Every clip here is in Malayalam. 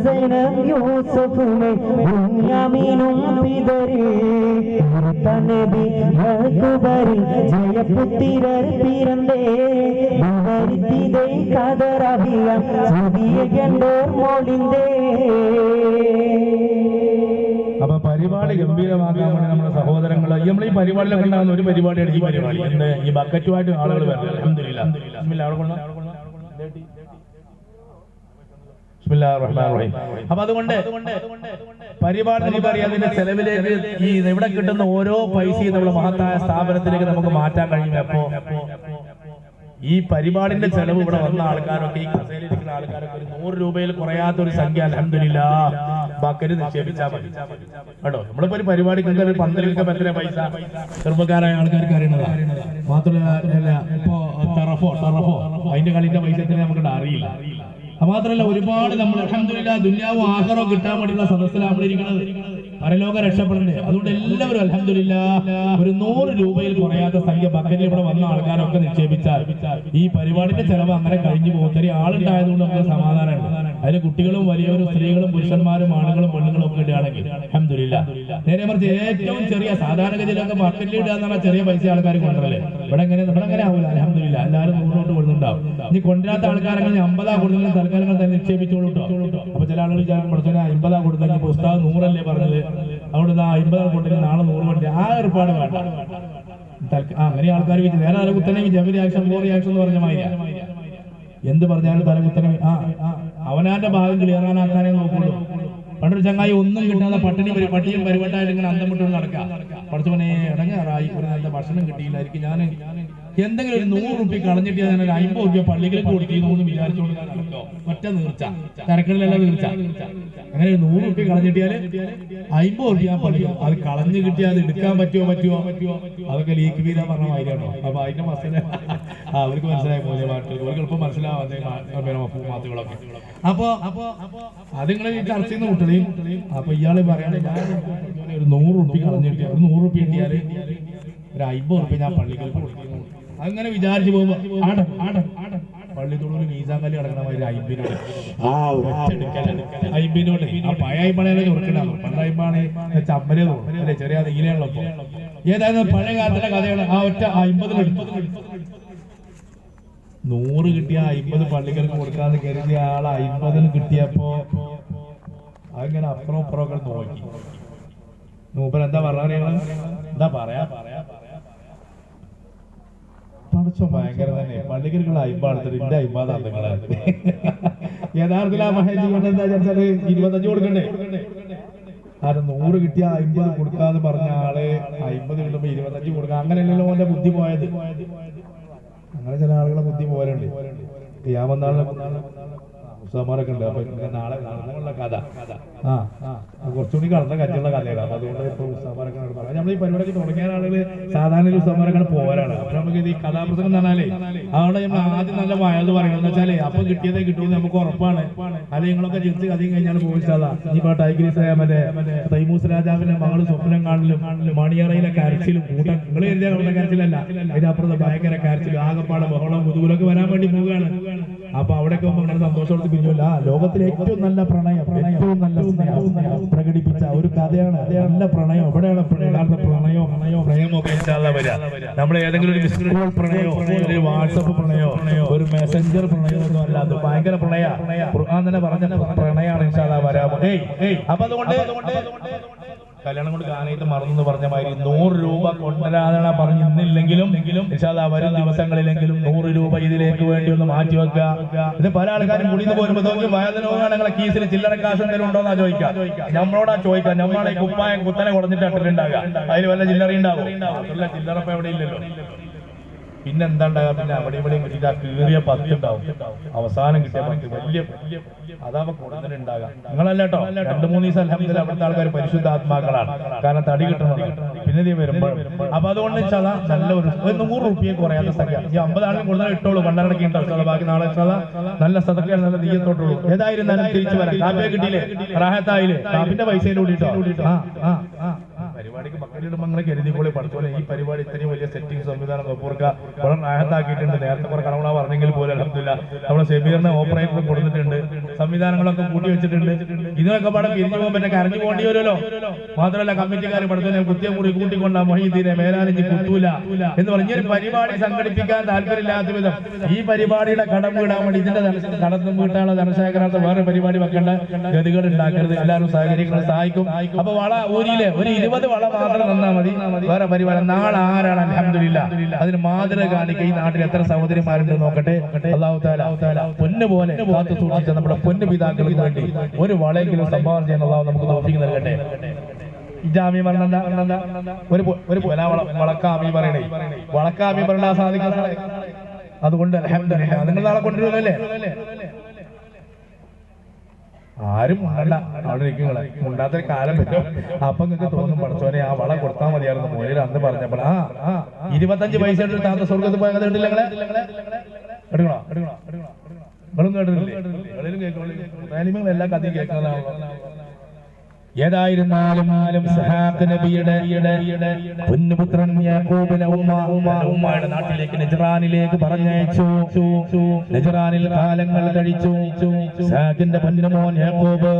സൈനബ് യൂസഫുമേ ബുന്യാമീനും പിതരേ നബി യഹ്കുബരിൽ ജയപുത്തിരർ പിറந்தേ ഭവരിത്തിതേ കദറബിയ സുദിയ കണ്ടോർ മോളിന്തേ. അപ്പൊ പരിപാടി ഗംഭീരമാക്കാൻ വേണ്ടി നമ്മുടെ സഹോദരങ്ങൾ നമ്മൾ ഈ പരിപാടിയിലൊക്കെ ഉണ്ടാകുന്ന ഒരു പരിപാടിയാണ് ഈ പരിപാടി. എന്ത് ഈ ബക്കറ്റുമായിട്ട് ആളുകൾ വരണം. അൽഹംദുലില്ലാ. അപ്പൊ അതുകൊണ്ട് പരിപാടി നമുക്കറിയാം, അതിന്റെ ചെലവിലേക്ക് ഈ ഇവിടെ കിട്ടുന്ന ഓരോ പൈസയും നമ്മുടെ മഹത്തായ സ്ഥാപനത്തിലേക്ക് നമുക്ക് മാറ്റാൻ കഴിയും. അപ്പോ ഈ പരിപാടിന്റെ ചെലവ് ഇവിടെ വന്ന ആൾക്കാരൊക്കെ ഈ കസേരയിലിരിക്കുന്ന ആൾക്കാരൊക്കെ ഒരു 100 രൂപയിൽ കുറയാത്ത ഒരു സംഖ്യ അൽഹംദുലില്ലാ ബക്കറ്റ് നിക്ഷേപിച്ചാൽ മതി കേട്ടോ. നമ്മളിപ്പോ ഒരു പരിപാടിക്ക് ഒരു പന്തലിനൊക്കെ എത്ര പൈസ ചെറുപ്പക്കാരായ ആൾക്കാർക്ക് അറിയണതാണ്. മാത്രമല്ല ഇപ്പോ ടറഫോ അതിന്റെ കളിന്റെ പൈസ നമുക്ക് അറിയില്ല. മാത്രമല്ല ഒരുപാട് നമ്മൾ അൽഹംദുലില്ലാ ദുനിയാവും ആഖിറവും കിട്ടാൻ വേണ്ടിയുള്ള സദസ്സിലാണ് നമ്മളിരിക്കുന്നത്, പരലോക രക്ഷപ്പെടണ്ടേ. അതുകൊണ്ട് എല്ലാവരും അൽഹംദുലില്ലാ ഒരു 100 രൂപയിൽ കുറയാത്ത സംഖ്യ ബക്കറ്റിൽ ഇവിടെ വന്ന ആൾക്കാരൊക്കെ നിക്ഷേപിച്ചാൽ ഈ പരിപാടിന്റെ ചെലവ് അങ്ങനെ കഴിഞ്ഞു പോകും. ഇത്രയും ആളുണ്ടായതുകൊണ്ട് നമുക്ക് സമാധാനമുണ്ട്. അതിന് കുട്ടികളും വലിയവരും സ്ത്രീകളും പുരുഷന്മാരും ആണുങ്ങളും പെണ്ണുങ്ങളും ഒക്കെ ഇടുകയാണെങ്കിൽ അൽഹംദുലില്ലാ. നേരെ മറിച്ച് ഏറ്റവും ചെറിയ സാധാരണഗതിയിലൊക്കെ ബക്കറ്റിൽ ഇടുക എന്ന് പറഞ്ഞാൽ ചെറിയ പൈസ ആൾക്കാർ കൊണ്ടുവരല്ലേ. ഇവിടെ അങ്ങനെ ആവില്ല അൽഹംദുലില്ലാ. എല്ലാവരും 100 കൊടുക്കുന്നുണ്ടാവും. ഇനി കൊണ്ടുവരാത്ത ആൾക്കാരെങ്കിൽ 50 കൊടുക്കുന്ന തൽക്കാലങ്ങൾ തന്നെ നിക്ഷേപിച്ചോളൂ കേട്ടോ. അപ്പൊ ചില ആളുകൾ വിചാരിക്കും പഠിച്ചാൽ 50 കൊടുത്തെങ്കിൽ പുസ്തകം 100 അല്ലേ പറഞ്ഞത്, അവിടെ 50 കൊണ്ടെങ്കിൽ നാളെ 100 കൊണ്ട് ആ ഏർപ്പാട് വേണ്ട. അങ്ങനെ ആൾക്കാർ നേരെ തലകുത്തനെ റിയാക്ഷൻ റിയാക്ഷൻ എന്ന് പറഞ്ഞ മാതിരി എന്ത് പറഞ്ഞാലും തലകുത്തനെ അവനാന്റെ ഭാഗം ക്ലിയറാനാക്കാനേ നോക്കുള്ളൂ. പണ്ടൊരു ചങ്ങായി ഒന്നും കിട്ടാതെ പട്ടിയും പരിവട്ടായിട്ട് ഇങ്ങനെ അന്തം വിട്ടുകൊണ്ട് നടക്കാം. പഠിച്ചവനെ ഇടങ്ങാറായി, ഒരു നല്ല ഭക്ഷണം കിട്ടിയില്ലായിരിക്കും. ഞാൻ എന്തെങ്കിലും ഒരു 100 റുപ്യ കളഞ്ഞിട്ട് ഞാൻ ഒരു 50 റുപ്യ പള്ളികളിൽ കൊടുത്തിരുന്നു വിചാരിച്ചുകൊണ്ട് നടക്കോ. ഒറ്റ നീർച്ച തിരക്കുകളിലെല്ലാം നീർച്ച. അങ്ങനെ 100 റുപ്യ കളഞ്ഞിട്ടിയാല് 50 റുപ്യ പള്ളി അത് കളഞ്ഞു കിട്ടിയാൽ അത് എടുക്കാൻ പറ്റുമോ അതൊക്കെ ലീക്ക് വീരാൻ പറഞ്ഞ മാതിരിയാണോ. അപ്പൊ അതിന്റെ മസല അവർക്ക് മനസ്സിലായ പോലെ അവർക്ക് എളുപ്പം മനസ്സിലാവാതെ മാത്തുകളൊക്കെ. അപ്പൊ അതുങ്ങളെ ചർച്ച ചെയ്യുന്ന കുട്ടികളെയും അപ്പൊ ഇയാള് പറയാണ് ഒരു 100 റുപ്യ കളഞ്ഞിട്ട് ഒരു 100 റുപ്യ കിട്ടിയാല് ഒരു 50 റുപ്യ ഞാൻ പള്ളികൾ കൊടുക്കുന്നു. അങ്ങനെ വിചാരിച്ചു പോകുമ്പോ പള്ളിത്തോട് മീസാങ്കല്ലി കിടക്കണ മാതിരി 50 ആ പഴയ പഴയ കൊടുക്കണം. പണ്ടായിപ്പാണ് ചമ്മല് അല്ലെ ചെറിയ നീലയാണല്ലോ. ഏതായാലും പഴയ കാലത്തിലെ കഥയാണ്. ആ ഒറ്റ 50 എടുത്തു. 100 കിട്ടിയ 50 പള്ളികൾക്ക് കൊടുക്കാതെ കരുതിയ ആള് 50 കിട്ടിയപ്പോ അങ്ങനെ അപ്പുറം ഇപ്പുറമൊക്കെ നോക്കി. മൂപ്പർ എന്താ എന്താ പറയാ പഠിച്ചോ ഭയങ്കര തന്നെ പള്ളികൾക്കുള്ള 50 എടുത്തിട്ട് എന്റെ 50 നിങ്ങളെ യഥാർത്ഥത്തിൽ ആ മഹേജി കൊണ്ട് എന്താ വെച്ചാല് 25 കൊടുക്കണ്ടേ. കാരണം 100 കിട്ടിയ 50 കൊടുക്കാന്ന് പറഞ്ഞ ആള് 50 കിട്ടുമ്പോ 25 കൊടുക്കാം. അങ്ങനെയല്ലല്ലോ ഓന്റെ ബുദ്ധി പോയത്. അങ്ങനെ ചില ആളുകളെ ബുദ്ധി പോലുണ്ട്. ഞാൻ വന്നാളെ ഉസ്താമാരൊക്കെ ഉണ്ട്. അപ്പൊ നാളെ നടന്നുള്ള കഥ കുറച്ചുകൂടി കടന്ന കറ്റുള്ള കഥയാണ്. അപ്പൊ അതുകൊണ്ട് ഇപ്പൊ ഉസ്താമാരൊക്കെ പറയാം. നമ്മൾ ഈ പരിപാടിക്ക് തുടങ്ങിയ ആളുകൾ സാധാരണ ഉസ്താമാരൊക്കെ പോരാണ്. അപ്പൊ നമുക്ക് ഈ കഥാപ്രസംഗം എന്ന് പറഞ്ഞാലേ അവിടെ നമ്മൾ ആദ്യം നല്ല വയത് പറയണം. എന്ന് വെച്ചാലേ അപ്പൊ കിട്ടിയതേ കിട്ടുമെന്ന് നമുക്ക് ഉറപ്പാണ്. അത് നിങ്ങളൊക്കെ ചിരിച്ച് കഥയും കഴിഞ്ഞാൽ പോയിച്ചാതാ. ഇനിയിപ്പോ ടൈഗ്രീസ് മറ്റേ തൈമൂസ് രാജാവിന്റെ മകള് സ്വപ്നം കാണലും മണിയറയിലെ കരച്ചിലും കൂട്ടം നിങ്ങൾ എഴുതിയ കണ്ട കരച്ചിലല്ല, അതിനപ്പുറത്ത് ഭയങ്കര കരച്ചിലും ആകപ്പാടെ ബഹളം മുതുകുലൊക്കെ വരാൻ വേണ്ടി പോവുകയാണ്. അപ്പൊ അവിടെയൊക്കെ അങ്ങനെ സന്തോഷത്തോടെ പിരിഞ്ഞല്ല. ലോകത്തിലെ ഏറ്റവും നല്ല പ്രണയം, ഏറ്റവും നല്ല സ്നേഹം പ്രകടിപ്പിച്ച ഒരു കഥയാണ്. നല്ല പ്രണയം എവിടെയാണ് യഥാർത്ഥ പ്രേമൊക്കെ നമ്മൾ ഏതെങ്കിലും ഒരു മിസ്ഡ് കോൾ പ്രണയോ ഒരു വാട്സപ്പ് പ്രണയോ ഒരു മെസ്സഞ്ചർ പ്രണയോ ഒന്നും അല്ല. അത് ഭയങ്കര ഖുർആൻ തന്നെ പറഞ്ഞ പ്രണയാണ് ഇൻഷാ അല്ലാഹ് വരാൻ. അപ്പൊ അതുകൊണ്ട് കല്യാണം കൊണ്ട് ഗാനയിട്ട് മറന്നു പറഞ്ഞ മാതിരി 100 രൂപ കൊണ്ടുവരാതെ പറഞ്ഞ് ഇന്നില്ലെങ്കിലും വരും ദിവസങ്ങളിലെങ്കിലും 100 രൂപ ഇതിലേക്ക് വേണ്ടി ഒന്ന് മാറ്റി വെക്കുക. ഇത് പല ആൾക്കാരും കുടിന്ന് പോരുമ്പോ നോക്കി വയതിനോങ്ങളെ കീസിൽ ചില്ലറ കാശ് എന്തെങ്കിലും ഉണ്ടോന്നാ ചോദിക്കാം. നമ്മളോടാ ചോദിക്കാം. നമ്മളെ കുപ്പായം കുത്തനെ കൊടുത്തിട്ട് ഇട്ടിട്ടുണ്ടാകുക. അതിൽ വല്ല ചില്ലറ ഉണ്ടാവും. ചില്ലറ ഇപ്പൊ എവിടെ ഇല്ലല്ലോ. പിന്നെ എന്താ ഉണ്ടാകുക? പിന്നെ അവിടെ ഇവിടെ കിട്ടിയിട്ട് ആ കീറിയ 10 ഉണ്ടാവും. അവസാനം കിട്ടിയ 10 വലിയ അതാവുമ്പോ കൂടുതലുണ്ടാകാം. നിങ്ങളല്ല കേട്ടോ. 2-3 ദിവസം അൽഹംദുലില്ലാ അവിടുത്തെ ആൾക്കാർ പരിശുദ്ധ ആത്മാക്കളാണ്. കാരണം തടി കിട്ടണത് പിന്നെ വരുമ്പോൾ. അപ്പൊ അതുകൊണ്ട് നല്ല ഒരു 100 റുപ്യ കുറയാത്ത സംഖ്യ ഈ 50 ആണെങ്കിൽ കൂടുതൽ ഇട്ടോളൂ. പണ്ടടക്കി ഉണ്ടാവും. ബാക്കി നാളെ നല്ല സദക്ക നല്ല തീയത്തോട്ടുള്ളൂ. ഏതായിരുന്നാലും തിരിച്ചു വരാം. കാപ്പിയെ കിട്ടിയില്ലേ, റാഹത്തായില്ലേ, കാപ്പിന്റെ പൈസയിൽ കൂടിയിട്ടോ പരിപാടിക്ക് മക്കളിടുമ്പോൾ അങ്ങനെ കരുതിക്കോളി പഠിച്ചോളെ. ഈ പരിപാടി ഇത്രയും വലിയ സെറ്റിംഗ് സംവിധാനം നോക്കൂർക്ക വളരെ നായത്താക്കിയിട്ടുണ്ട്. നേരത്തെ കുറെ കണവണ പറഞ്ഞെങ്കിൽ പോലും അൽഹംദുലില്ലാ നമ്മുടെ സെബീറിനെ ഓപ്പറേറ്റർ കൊടുത്തിട്ടുണ്ട്, സംവിധാനങ്ങളൊക്കെ കൂട്ടി വെച്ചിട്ടുണ്ട്. ഇതിനൊക്കെ പാടെ പിരിഞ്ഞു പോകാൻ പറ്റാൻ കരഞ്ഞു പോകേണ്ടി വരുമല്ലോ. മാത്രമല്ല കമ്മിറ്റിക്കാർ പഠിച്ചോലെ കുത്തിയം കൂടി കൂട്ടിക്കൊണ്ട മൊഹീദ്ദീനെ മേലാനിഞ്ഞ് കുത്തൂല എന്ന് പറഞ്ഞൊരു പരിപാടി സംഘടിപ്പിക്കാൻ താല്പര്യമില്ലാത്ത വിധം ഈ പരിപാടിയുടെ കടം വീടാൻ വേണ്ടി ഇതിന്റെ കടത്തും വീട്ടാനുള്ള ധനശേഖരണത്തെ വേറെ പരിപാടി വെക്കേണ്ട ഗതികൾ ഉണ്ടാക്കരുത്. എല്ലാവരും സഹകരിക്കണം, സഹായിക്കും. അപ്പൊ വള ഊരിയിലെ ഒരു 20 വള മാത്രം തന്നാൽ മതി, വേറെ പരിപാടി. നാളെ ആരാണ് അൽഹംദുലില്ലാ അതിന് മാതൃക കാണിക്കുക. ഈ നാട്ടിൽ എത്ര സഹോദരിമാരുണ്ട് നോക്കട്ടെ. അല്ലാഹു തആല പൊന്നു പോലെ കാത്തു സൂക്ഷിച്ച നമ്മുടെ പൊന്നു പിതാക്കൾക്ക് വേണ്ടി ഒരു വളയെങ്കിലും സംഭാവന ചെയ്യാൻ അല്ലാഹു നമുക്ക് തൗഫീഖ് നൽകട്ടെ. ഇജാമി പറഞ്ഞ ഒരു വളക്കാമി പറയണേ, വളക്കാമി പറഞ്ഞാൽ സാധിക്കുന്ന. അതുകൊണ്ട് അൽഹംദുലില്ലാ നിങ്ങൾ നാളെ കൊണ്ടുവരുമല്ലേ. ആരും മുണ്ടണ്ട, അവിടെ ഇരിക്കുങ്ങളെ മുണ്ടാത്തൊരു കാലം പറ്റും. അപ്പൊ നിങ്ങൾക്ക് തോന്നും പഠിച്ചോനെ ആ വള കൊടുത്താൽ മതിയായിരുന്നു. മോനിൽ അന്ന് പറഞ്ഞപ്പോൾ 25 പൈസ താത്ത സ്വർഗത്ത് പോയ കഥ ഉണ്ടല്ലേ. എടുക്കണോ എടുക്കണോ എടുക്കണോ നിങ്ങളും കേട്ടിട്ടില്ലേ? കേൾക്കണം, എല്ലാ കഥയും കേൾക്കുന്നതാണല്ലോ. ഏതായിരുന്നാലും ഇസ്ഹാഖ് നബിയുടെ പൊന്നുപുത്രൻ യാക്കൂബിനെ ഉമ്മയുടെ നാട്ടിലേക്ക് നജ്റാനിലേക്ക് പറഞ്ഞയച്ചു. നജ്റാനിൽ കാലങ്ങൾ കഴിച്ചു. ഇസ്ഹാഖിന്റെ പൊന്നുമോൻ യാക്കൂബ്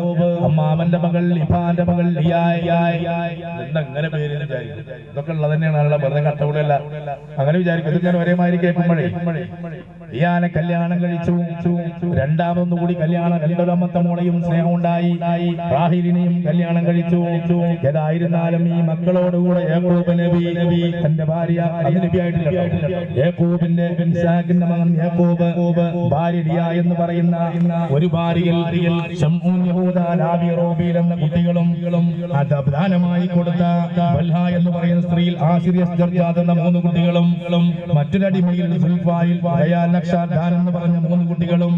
അമ്മാമന്റെ മകൾ ഇഫാന്റെ മകൾ എന്തങ്ങനെ പേര് വിചാരിക്കും. ഇതൊക്കെ ഉള്ളത് തന്നെയാണ്, വെറുതെ കട്ടവിടല്ല. അങ്ങനെ വിചാരിക്കും. ഇത് ഞാൻ ഒരേമാതിരി കേൾക്കുമ്പോഴേ ഇയാനെ കല്യാണം കഴിച്ചു. രണ്ടാമതൊന്നുകൂടി കല്യാണം, രണ്ടാമത്തെ മോളെയും സ്നേഹം ഉണ്ടായി. റാഹിലിനെയും കല്യാണം കഴിച്ചു. ഏതായിരുന്നാലും ഈ മക്കളോടുകൂടെ യാക്കൂബ് നബി തന്റെ ഭാര്യ നബിയായിട്ടില്ല, യാക്കൂബിന്റെ ഇസ്ഹാഖിന്റെ മകൻ യാക്കൂബ് ഭാര്യ ലിയ എന്ന് പറയുന്ന ഒരു ഭാര്യയിൽ ശംഊൻ യഹൂദ ലാബി റോബീൽ എന്ന കുട്ടികളും ദാനമായി കൊടുത്ത ബൽഹ എന്ന് പറയുന്ന സ്ത്രീയിൽ ആസിറിയസ് ജർജാദ് എന്ന 3 കുട്ടികളും മറ്റൊരടിമയിൽ സുൽഫായിൽ ദാൻ എന്ന് പറഞ്ഞ 3 കുട്ടികളും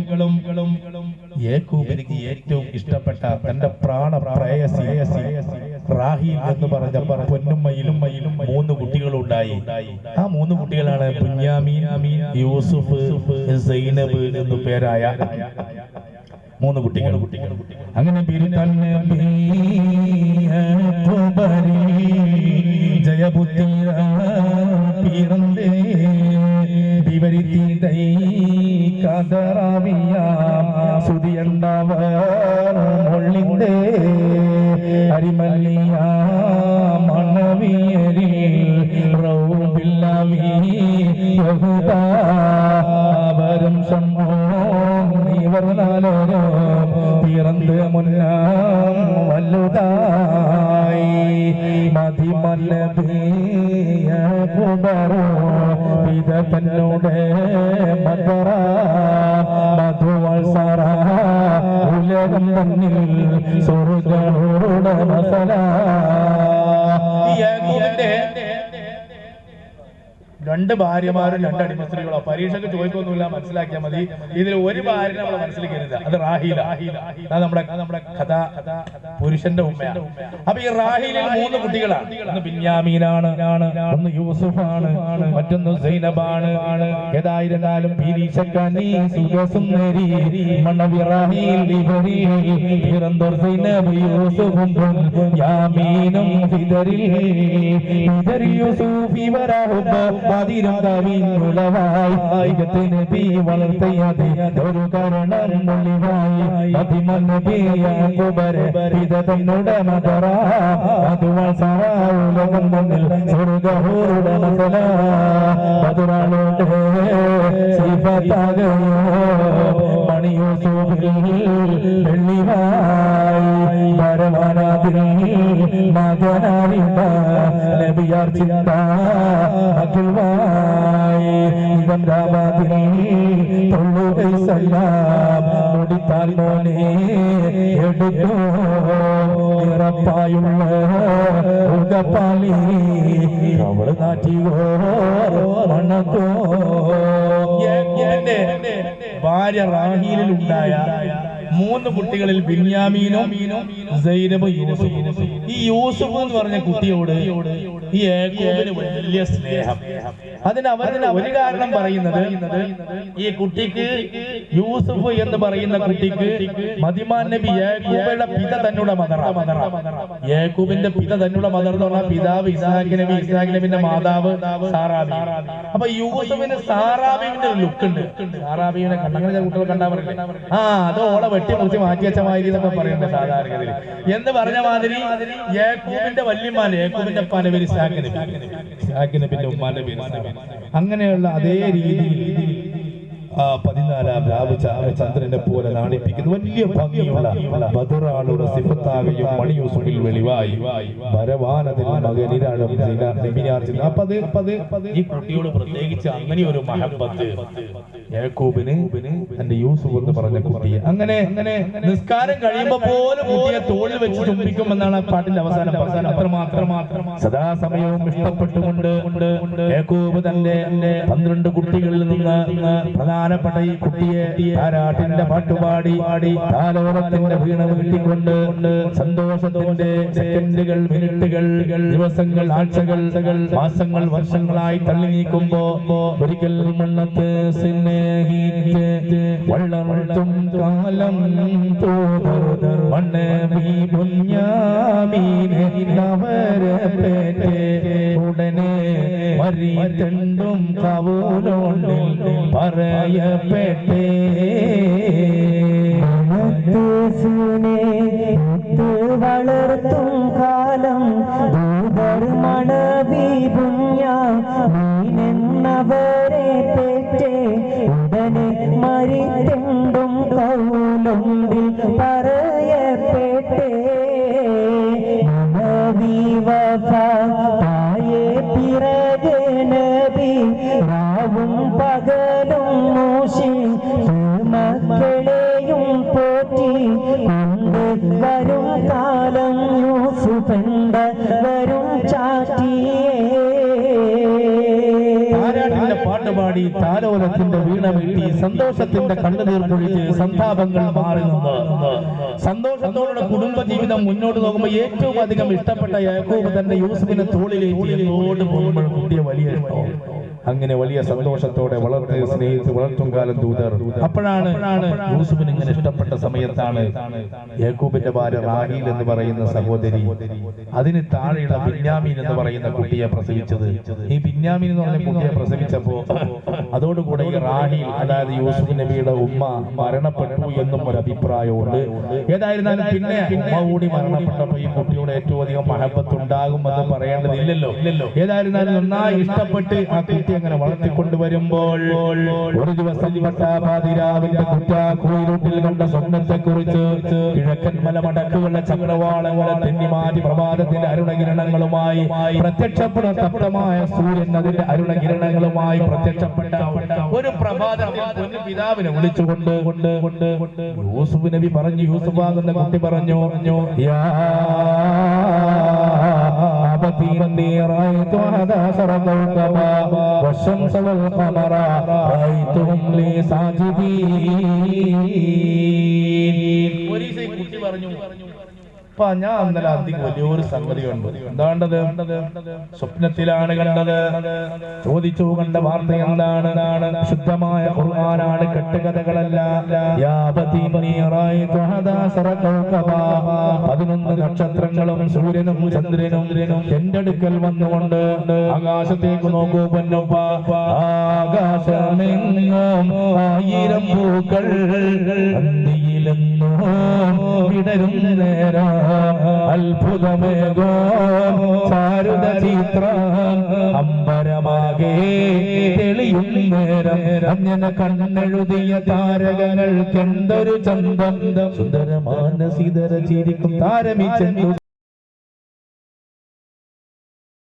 യാക്കൂബിന് ഏറ്റവും ഇഷ്ടപ്പെട്ട തന്റെ പ്രാണപ്രേയസി റാഹീൽ എന്ന് പറഞ്ഞ പൊന്നുമ്മയിലും 3 കുട്ടികളുണ്ടായി. ആ 3 കുട്ടികളാണ് ബുന്യാമീൻ, യൂസുഫ്, സൈനബ് എന്നു പേരായ 3 കുട്ടികൾ. അങ്ങനെ ജയബുദ്ധി പിറന്നേ വിവരിത്തീ കദറാവിയ സുതിയണ്ടവർ മൊള്ളിന്തേ അരിമല്ലിയ മണവിയരിൽ റൗബില്ലവി യഹൂദാവരും ഇവർ നാലോരോ പിറന്ന് മുന്നാം വല്ലുതായി മതിമല്ലബിയ കുബറോ പിത തന്നോടെ മദറ മധുവത്സര ഉലകം തന്നിൽ സ്വർഗ്ഗങ്ങളുടെ മസല. യാക്കൂബിന്റെ 2 ഭാര്യമാരും 2 അടിമസ്ത്രീകളോ. പരീക്ഷയ്ക്ക് ചോദിക്കൊന്നുമില്ല, മനസ്സിലാക്കിയാൽ മതി. ഇതിൽ ഒരു ഭാര്യ നമ്മളെ മനസ്സിലാക്കരുത്, അത് റാഹീല. നമ്മുടെ കഥ പുരുഷന്റെ ഉമ്മയാണ്. അപ്പൊ ഈ റാഹീലിൽ 3 കുട്ടികളാണ്. ഒന്ന് ബിന്യാമീനാണ്, ഒന്ന് യൂസുഫാണ്, മറ്റൊന്ന് സൈനബാണ്. ഏതായിരുന്നാലും വളർത്തയാതെ ഒരു കാരണം മൊഴിവായി തന്നോട് മദറ ഉലകം മുന്നിൽ സ്വർഗ്ഗഹൂരുടെ മസല മധുരാളോട്ട് സിഫത്താകയോ മണിയൂസുഫിൽ വെള്ളിവായി വരവാനാതിൽ മകനാവിണ്ട നബിയാർ ചിന്ത അഖിൽവായി ഇവന്താബാദിൽ തൊള്ളുകൈസല്ലാം മുടിത്താൽ മോനെ എടുത്തോ ഇറപ്പായുള്ള ഉഗപ്പാലി അവൾ നാറ്റിയോ മണത്തോ. ഭാര്യ റാഹീലിൽ ഉണ്ടായ 3 കുട്ടികളിൽ ബിന്യാമീനും സൈനബും യൂസുഫും ഈ യൂസുഫ് എന്ന് പറഞ്ഞ കുട്ടിയോട് ഈ യാക്കൂബിന് വലിയ സ്നേഹം. അതിന് അവരുടെ ഒരു കാരണം പറയുന്നത്, ഈ കുട്ടിക്ക് യൂസുഫ് എന്ന് പറയുന്ന കുട്ടിക്ക് മദിമാൻ നബി യാക്കൂബയുടെ പിത തന്നോട് യാക്കൂബിന്റെ പിത തന്നോട് മദർ എന്ന് പറഞ്ഞാൽ പിതാവ് ഇസ്ഹാഖ് നബി, ഇസ്ഹാഖ് നബിന്റെ മാതാവ് സാറാബി. അപ്പൊ യൂസുഫിന് സാറാബിന്റെ ഒരു ലുക്ക് ഉണ്ട്. സാറാബിയുടെ കണ്ണങ്ങനെ കുട്ടികൾ കണ്ടാ പറയില്ലേ, അത് ഓളെ വെട്ടി മുറിച്ച് മാറ്റി വെച്ച മാതിരി എന്നൊക്കെ പറയുന്നത് സാധാരണഗതിയിൽ. എന്ന് പറഞ്ഞ മാതിരി യാക്കൂബിന്റെ വല്യമ്മാന്റെ, യാക്കൂബിന്റെ ഉപ്പാന്റെ പേര് ഇസ്ഹാഖ് നബി, ഇസ്ഹാഖ് നബിന്റെ ഉമ്മാന്റെ പേര്. അങ്ങനെയുള്ള അതേ രീതിയിൽ 14 രാവ് ചന്ദ്രനെ പോലെ നാണിപ്പിക്കുന്ന വലിയ ഭംഗിയുള്ള ബദറാളുടെ സിഫത്താകയും മണിയൂസുഫിൽ വെളിവായി വരവാനതിൽ മകനിരാളും ഈ കുട്ടിയോട് പ്രത്യേകിച്ച് അങ്ങനെ ഒരു മഹബത്ത് യാക്കൂബിന് തന്റെ യൂസുഫ് എന്ന് പറഞ്ഞ കുട്ടിയെ. അങ്ങനെ നിസ്കാരം കഴിയുമ്പോ പോലും കുട്ടിയെ തോളിൽ വെച്ച് ചുംബിക്കുമെന്നാണ് പാട്ടിന്റെ അവസാനം. അത്രമാത്രം സദാസമയവും ഇഷ്ടപ്പെട്ടുകൊണ്ട് യാക്കൂബ് തന്റെ 12 കുട്ടികളിൽ നിന്ന് പ്രധാനപ്പെട്ട ഈ കുട്ടിയെ താരാട്ടിന്റെ പാട്ടുപാടി താലോലത്തിന്റെ വീണ വീട്ടിക്കൊണ്ട് സന്തോഷത്തിന്റെ സെക്കൻഡുകൾ, മിനിറ്റുകൾ, ദിവസങ്ങൾ, ആഴ്ചകൾ, മാസങ്ങൾ, വർഷങ്ങളായി തള്ളി നീക്കുമ്പോ ഒരിക്കൽ മണ്ണത്ത് സ്നേഹിച്ച് വളർത്തും കാലം തോന്നർ മണ്ണേ കുഞ്ഞാമീനെ നവരെ പേറ്റേ ഉടനെ മരിത്തണ്ടും കവൂലോണ്ടിൽ പറയപ്പെട്ടേ വളർത്തും കാലം ദൂതർ മണവി പുണ്യവരെ പേറ്റേ ഉടനെ മരിത്തണ്ടും കവൂലോണ്ടിൽ പറയപ്പെട്ടേ നബി വഫായെ പിറകെ നബി രാവും പകലും മൂശി മക്കളെയും പോറ്റി കൊണ്ട് വരും കാലം യൂസുഫണ്ട വരും ചാറ്റിയേ. താരാട്ടിന്റെ പാട്ടുപാടി താലോലത്തിന്റെ വീണ വീട്ടി സന്തോഷത്തിന്റെ കണ്ണുനീർ പൊഴിച്ച് സന്താപങ്ങൾ മാറി നിന്ന് സന്തോഷത്തോടെ കുടുംബജീവിതം മുന്നോട്ട് നോക്കുമ്പോൾ ഏറ്റവും അധികം ഇഷ്ടപ്പെട്ട യാക്കൂബ് തന്റെ യൂസുഫിനെ തോളിലേക്ക് എങ്ങോട്ട് പോകുമ്പോൾ കുട്ടിയെ വലിയ ഇഷ്ടം. അങ്ങനെ വലിയ സന്തോഷത്തോടെ വളർത്തി സ്നേഹിച്ച് വളർത്തും കാലം ദൂതർ. അപ്പോഴാണ് യൂസുഫിന് ഇങ്ങനെ ഇഷ്ടപ്പെട്ട സമയത്താണ് യാക്കൂബിന്റെ ഭാര്യ റാഹീൽ എന്ന് പറയുന്ന സഹോദരി അതിന് താഴെയുള്ള ബിന്യാമീൻ എന്ന് പറയുന്ന കുട്ടിയെ പ്രസവിച്ചത്. ഈ ബിന്യാമീൻ എന്ന് പറഞ്ഞ കുട്ടിയെ പ്രസവിച്ചപ്പോ അതോടുകൂടെ ഈ റാഹീൽ, അതായത് യൂസുഫ് നബിയുടെ ഉമ്മ മരണപ്പെട്ടു എന്നും ഒരു അഭിപ്രായമുണ്ട്. ഏതായിരുന്നാലും പിന്നെ ഉമ്മ കൂടി മരണപ്പെട്ടപ്പോ ഈ കുട്ടിയോട് ഏറ്റവും അധികം മഹബത്ത് ഉണ്ടാകുമെന്ന് പറയേണ്ടതില്ലല്ലോ. ഏതായിരുന്നാലും നന്നായി ഇഷ്ടപ്പെട്ട് ആ കുട്ടി അങ്ങനെ വളർത്തിക്കൊണ്ടുവരുമ്പോൾ ഒരു ദിവസം പാതിരാവിന്റെ കുറ്റാക്കൂരിൽ കണ്ട സ്വപ്നത്തെ കുറിച്ച് കിഴക്കൻ മലമടക്കുകളുടെ ചക്രവാളങ്ങളെ തെന്നിമാറ്റി പ്രഭാതത്തിന്റെ അരുണകിരണങ്ങളുമായി പ്രത്യക്ഷപ്പെടുന്ന തപ്തമായ സൂര്യൻ അതിന്റെ അരുണകിരണങ്ങളുമായി പ്രത്യക്ഷപ്പെട്ട ഒരു പ്രഭാതത്തിൽ പിതാവിനെ വിളിച്ചുകൊണ്ട് യൂസുഫ് നബി പറഞ്ഞു, യൂസുഫ് ആകുന്ന കുട്ടി പറഞ്ഞു, والشمس والقمر رأيتهم لي ساجدين. കുട്ടി പറഞ്ഞു, ഞാൻ ഇന്നലെ അധികം വലിയൊരു സംഗതി കണ്ടു. എന്താണ്ടത്? സ്വപ്നത്തിലാണ് കണ്ടത്. ചോദിച്ചു, കണ്ട വാർത്ത എന്താണ്? ശുദ്ധമായ ഖുർആനാണ്, കെട്ടുകഥകളല്ല. 11 നക്ഷത്രങ്ങളും സൂര്യനും ചന്ദ്രനും എന്റെ അടുക്കൽ വന്നുകൊണ്ട് ആകാശത്തേക്ക് നോക്കൂ പൊന്നുപ്പ, ആകാശമെങ്ങും 1000 പൂക്കൾ അന്തിയിലെന്നോ വിടരും നേരം അത്ഭുതമേകോ ചാരുത ചിത്രം അമ്പരമാകെ തെളിയും നേരം അങ്ങനെ കണ്ണെഴുതിയ താരകങ്ങൾക്ക് എന്തൊരു ചന്തം സുന്ദരമാനസിതര ചിരിക്കും താരമി ചെന്നു